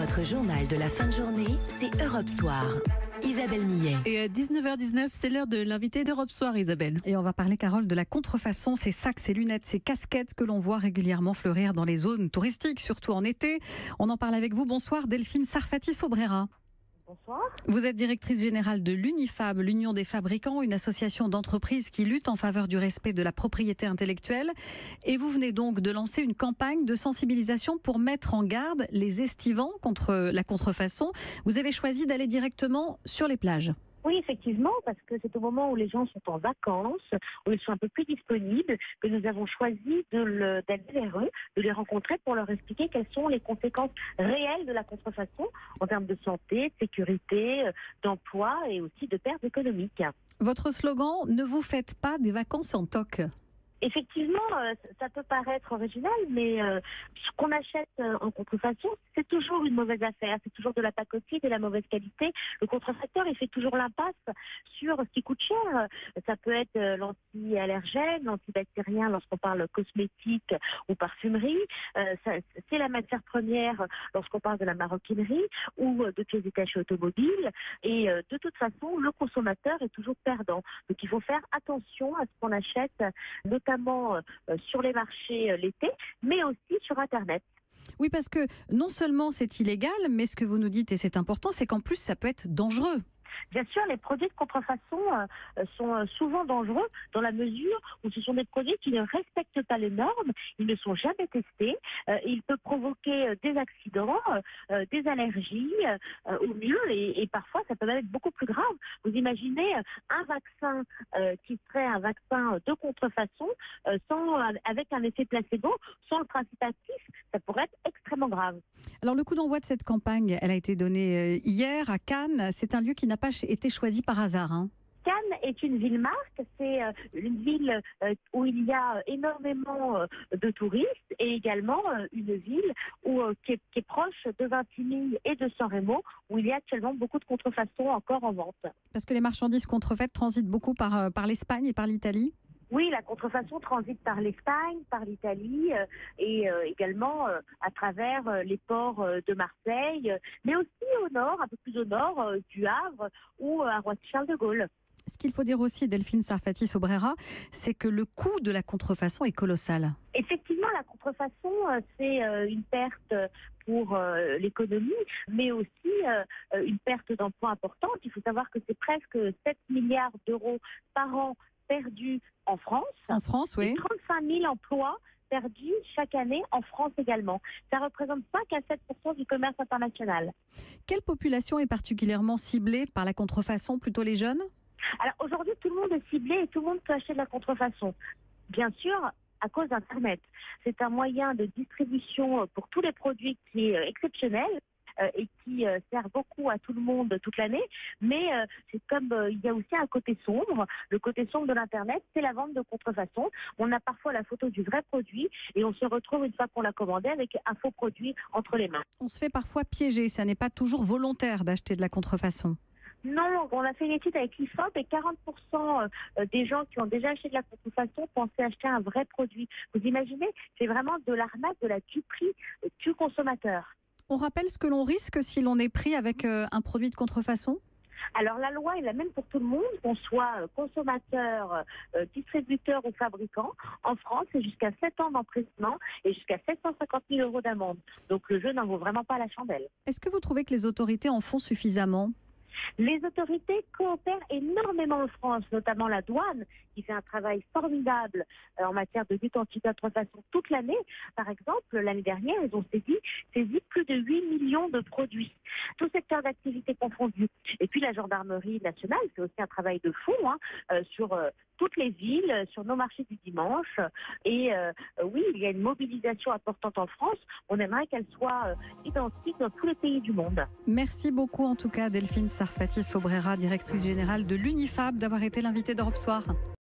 Votre journal de la fin de journée, c'est Europe Soir. Isabelle Millet. Et à 19h19, c'est l'heure de l'invité d'Europe Soir, Isabelle. Et on va parler, Carole, de la contrefaçon, ces sacs, ces lunettes, ces casquettes que l'on voit régulièrement fleurir dans les zones touristiques, surtout en été. On en parle avec vous. Bonsoir, Delphine Sarfati-Sobrera. Bonsoir. Vous êtes directrice générale de l'UNIFAB, l'Union des fabricants, une association d'entreprises qui lutte en faveur du respect de la propriété intellectuelle. Et vous venez donc de lancer une campagne de sensibilisation pour mettre en garde les estivants contre la contrefaçon. Vous avez choisi d'aller directement sur les plages. Oui, effectivement, parce que c'est au moment où les gens sont en vacances, où ils sont un peu plus disponibles, que nous avons choisi d'aller vers eux, de les rencontrer pour leur expliquer quelles sont les conséquences réelles de la contrefaçon en termes de santé, de sécurité, d'emploi et aussi de pertes économiques. Votre slogan, ne vous faites pas des vacances en toc. Effectivement, ça peut paraître original, mais ce qu'on achète en contrefaçon, c'est toujours une mauvaise affaire. C'est toujours de la pacotille, de la mauvaise qualité. Le contrefacteur, il fait toujours l'impasse sur ce qui coûte cher. Ça peut être l'anti-allergène, l'antibactérien lorsqu'on parle cosmétique ou parfumerie. C'est la matière première lorsqu'on parle de la maroquinerie ou de pièces détachées automobiles. Et de toute façon, le consommateur est toujours perdant. Donc il faut faire attention à ce qu'on achète, notamment sur les marchés l'été, mais aussi sur Internet. Oui, parce que non seulement c'est illégal, mais ce que vous nous dites, et c'est important, c'est qu'en plus ça peut être dangereux. Bien sûr, les produits de contrefaçon sont souvent dangereux dans la mesure où ce sont des produits qui ne respectent pas les normes, ils ne sont jamais testés, ils peuvent provoquer des accidents, des allergies au mieux, et parfois ça peut même être beaucoup plus grave. Vous imaginez un vaccin qui serait un vaccin de contrefaçon avec un effet placebo, sans le principe actif, ça pourrait être extrêmement grave. Alors le coup d'envoi de cette campagne, elle a été donnée hier à Cannes. C'est un lieu qui n'a pas été choisi par hasard. Cannes est une ville marque, c'est une ville où il y a énormément de touristes et également une ville qui est proche de Vintimille et de San Remo, où il y a actuellement beaucoup de contrefaçons encore en vente. Parce que les marchandises contrefaites transitent beaucoup par l'Espagne et par l'Italie ? Oui, la contrefaçon transite par l'Espagne, par l'Italie et également à travers les ports de Marseille, mais aussi au nord, un peu plus au nord, du Havre ou à Roissy-Charles de Gaulle. Ce qu'il faut dire aussi, Delphine Sarfati-Sobrera, c'est que le coût de la contrefaçon est colossal. Effectivement, la contrefaçon, c'est une perte pour l'économie, mais aussi une perte d'emplois importante. Il faut savoir que c'est presque 7 milliards d'euros par an perdus en France. En France, oui. Et 35 000 emplois perdus chaque année en France également. Ça représente 5 à 7% du commerce international. Quelle population est particulièrement ciblée par la contrefaçon, plutôt les jeunes ? Alors aujourd'hui, tout le monde est ciblé et tout le monde peut acheter de la contrefaçon. Bien sûr, à cause d'Internet. C'est un moyen de distribution pour tous les produits qui est exceptionnel et qui sert beaucoup à tout le monde toute l'année. Mais c'est comme il y a aussi un côté sombre. Le côté sombre de l'Internet, c'est la vente de contrefaçon. On a parfois la photo du vrai produit et on se retrouve une fois qu'on l'a commandé avec un faux produit entre les mains. On se fait parfois piéger. Ça n'est pas toujours volontaire d'acheter de la contrefaçon. Non, on a fait une étude avec l'IFOP et 40% des gens qui ont déjà acheté de la contrefaçon pensaient acheter un vrai produit. Vous imaginez, c'est vraiment de l'arnaque, de la duperie du consommateur. On rappelle ce que l'on risque si l'on est pris avec un produit de contrefaçon ? Alors la loi est la même pour tout le monde, qu'on soit consommateur, distributeur ou fabricant. En France, c'est jusqu'à 7 ans d'emprisonnement et jusqu'à 750 000 € d'amende. Donc le jeu n'en vaut vraiment pas la chandelle. Est-ce que vous trouvez que les autorités en font suffisamment ? Les autorités coopèrent énormément en France, notamment la douane, qui fait un travail formidable en matière de lutte anti-contrefaçon toute l'année. Par exemple, l'année dernière, ils ont saisi plus de 8 millions de produits, tout secteur d'activité confondu. Et puis la gendarmerie nationale fait aussi un travail de fond sur toutes les villes, sur nos marchés du dimanche. Et oui, il y a une mobilisation importante en France. On aimerait qu'elle soit identique dans tous les pays du monde. Merci beaucoup en tout cas Delphine Sarfati-Sobrera, directrice générale de l'UNIFAB, d'avoir été l'invitée d'Europe Soir.